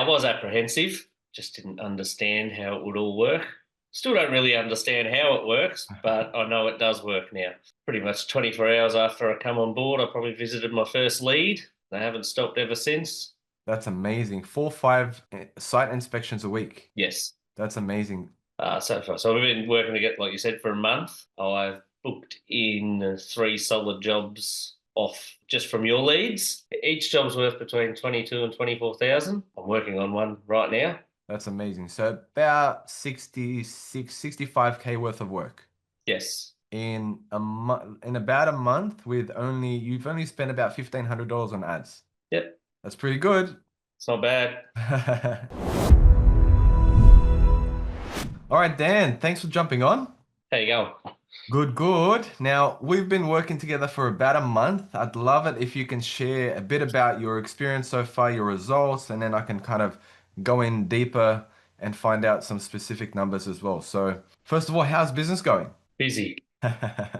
I was apprehensive, just didn't understand how it would all work. Still don't really understand how it works, but I know it does work now. Pretty much 24 hours after I come on board, I probably visited my first lead. They haven't stopped ever since. That's amazing. 4, 5 site inspections a week. Yes. That's amazing. So far. So we've been working together, like you said, for a month. I've booked in three solid jobs off just from your leads. Each job's worth between 22 and 24,000. I'm working on one right now. That's amazing. So about 66, 65K worth of work Yes. in about a month with you've only spent about $1,500 on ads. Yep. That's pretty good. It's not bad. All right, Dan, thanks for jumping on. There you go. Good, good. Now, we've been working together for about a month. I'd love it if you can share a bit about your experience so far, your results, and then I can kind of go in deeper and find out some specific numbers as well. So, first of all, how's business going? Busy.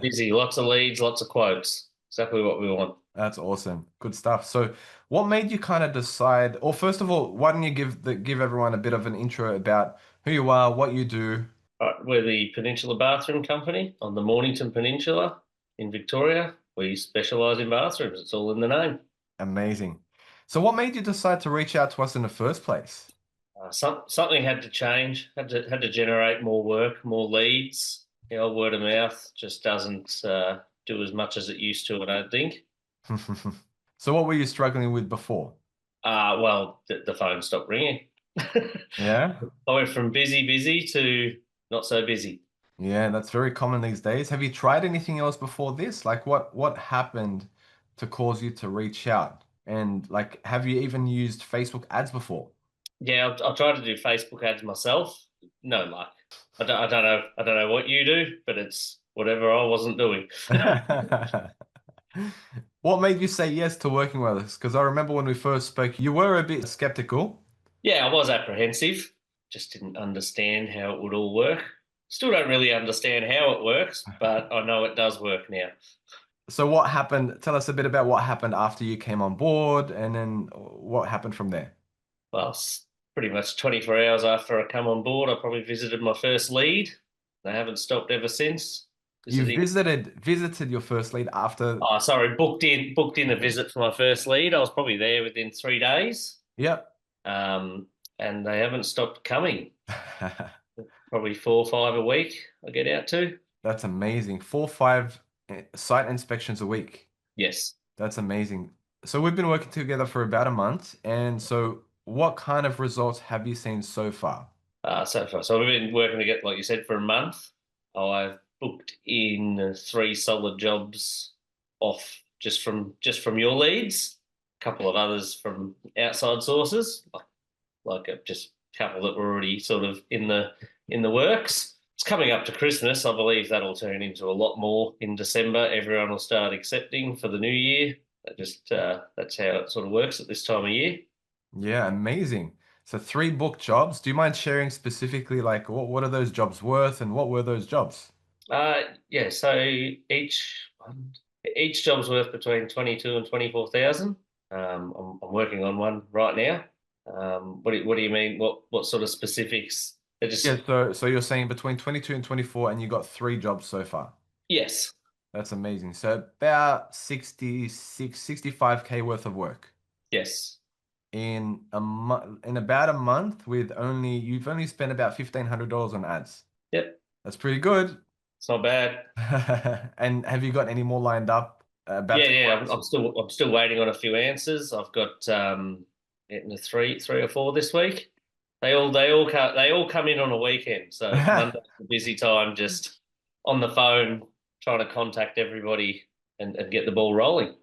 Busy. Lots of leads, lots of quotes. Exactly what we want. That's awesome. Good stuff. So, what made you kind of decide, or first of all, why don't you give everyone a bit of an intro about who you are, what you do? We're the Peninsula Bathroom Company on the Mornington Peninsula in Victoria. We specialise in bathrooms. It's all in the name. Amazing. So, what made you decide to reach out to us in the first place? Something had to change. Had to generate more work, more leads. The old word of mouth just doesn't do as much as it used to. I don't think. So, what were you struggling with before? Well, the phone stopped ringing. Yeah. I went from busy to not so busy. Yeah, that's very common these days. Have you tried anything else before this? Like what happened to cause you to reach out? And like, have you even used Facebook ads before? Yeah, I've tried to do Facebook ads myself. No luck. I don't know. I don't know what you do, but it's whatever I wasn't doing. What made you say yes to working with us? Because I remember when we first spoke, you were a bit skeptical. Yeah, I was apprehensive. Just didn't understand how it would all work. Still don't really understand how it works, but I know it does work now. So what happened? Tell us a bit about what happened after you came on board and then what happened from there. Well, pretty much 24 hours after I come on board, I probably visited my first lead. They haven't stopped ever since. You Visiting. visited your first lead after. Oh, sorry, booked in a visit for my first lead. I was probably there within 3 days. Yep. Um, and they haven't stopped coming. Probably 4 or 5 a week I get out to. That's amazing. 4, 5 site inspections a week. Yes. That's amazing. So we've been working together for about a month. And so what kind of results have you seen so far? So far. So we've been working together, like you said, for a month. I've booked in three solid jobs off just from your leads. A couple of others from outside sources, just a couple that were already sort of in the works. It's coming up to Christmas. I believe that'll turn into a lot more in December. Everyone will start accepting for the new year. That's how it sort of works at this time of year. Yeah, amazing. So 3 book jobs. Do you mind sharing specifically like what are those jobs worth and what were those jobs? Yeah. So each job's worth between 22 and 24,000. I'm working on one right now. What do you mean? What sort of specifics? They're Yeah, just so you're saying between 22 and 24 and you got 3 jobs so far. yes, That's amazing. So about 66, 65K worth of work yes, in about a month with you've only spent about $1,500 on ads. yep. That's pretty good. It's not bad. And have you got any more lined up about Yeah, to yeah. I'm, close? I'm still I'm still waiting on a few answers. I've got getting to three or four this week. They all come in on a weekend, so Monday's a busy time. Just on the phone trying to contact everybody and get the ball rolling.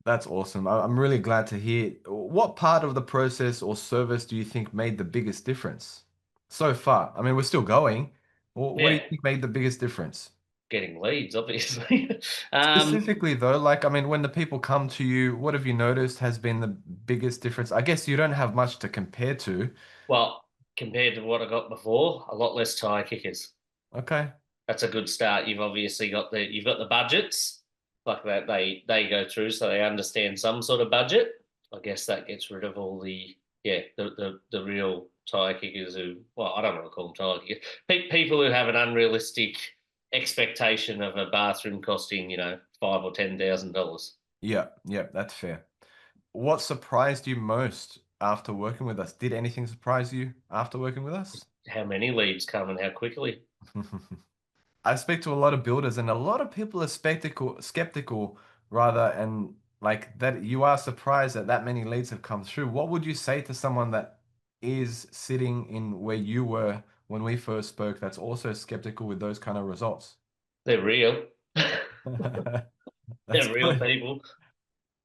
That's awesome. I'm really glad to hear. What part of the process or service do you think made the biggest difference so far? I mean, we're still going. What do you Yeah, think made the biggest difference? getting leads, obviously. Specifically, though, like, I mean, when the people come to you, what have you noticed has been the biggest difference? I guess you don't have much to compare to. Well, compared to what I got before, a lot less tire kickers. Okay. That's a good start. You've got the budgets like that they go through, so they understand some sort of budget. I guess that gets rid of all the real tire kickers who, well, I don't want to call them tire kickers, people who have an unrealistic expectation of a bathroom costing, $5,000 or $10,000. Yeah, yeah, that's fair. What surprised you most after working with us? Did anything surprise you after working with us? How many leads come and how quickly? I speak to a lot of builders, and a lot of people are skeptical rather, and like that you are surprised that that many leads have come through. What would you say to someone that is sitting in where you were when we first spoke, that's also skeptical with those kind of results? They're real. That's They're real good. people.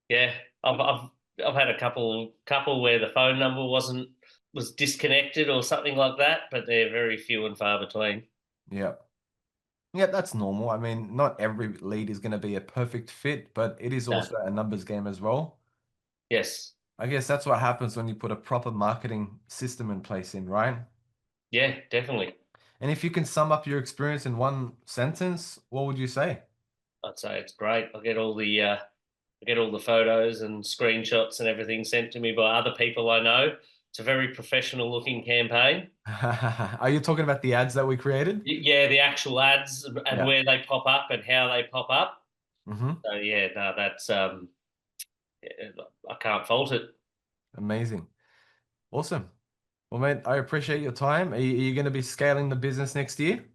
Yeah, I've had a couple where the phone number was disconnected or something like that, but they're very few and far between. Yeah. Yeah, that's normal. I mean, not every lead is going to be a perfect fit, but it is No. also a numbers game as well. Yes. I guess that's what happens when you put a proper marketing system in place right? Yeah, definitely. And if you can sum up your experience in one sentence, what would you say? I'd say it's great. I get all the photos and screenshots and everything sent to me by other people I know. It's a very professional looking campaign. Are you talking about the ads that we created? Yeah, the actual ads and Yeah. where they pop up and how they pop up. Hmm. So yeah, no, that's yeah, I can't fault it. Amazing. Awesome. Well, mate, I appreciate your time. Are you going to be scaling the business next year?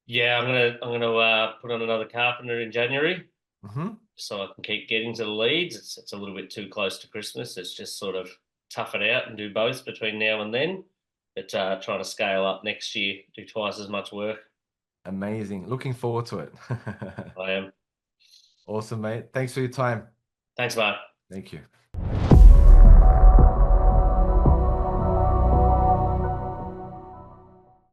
Yeah, I'm gonna put on another carpenter in January Hmm. so I can keep getting to the leads. It's a little bit too close to Christmas. It's just sort of tough it out and do both between now and then. But trying to scale up next year, do twice as much work. Amazing. Looking forward to it. I am. Awesome, mate. Thanks for your time. Thanks, Mark. Thank you.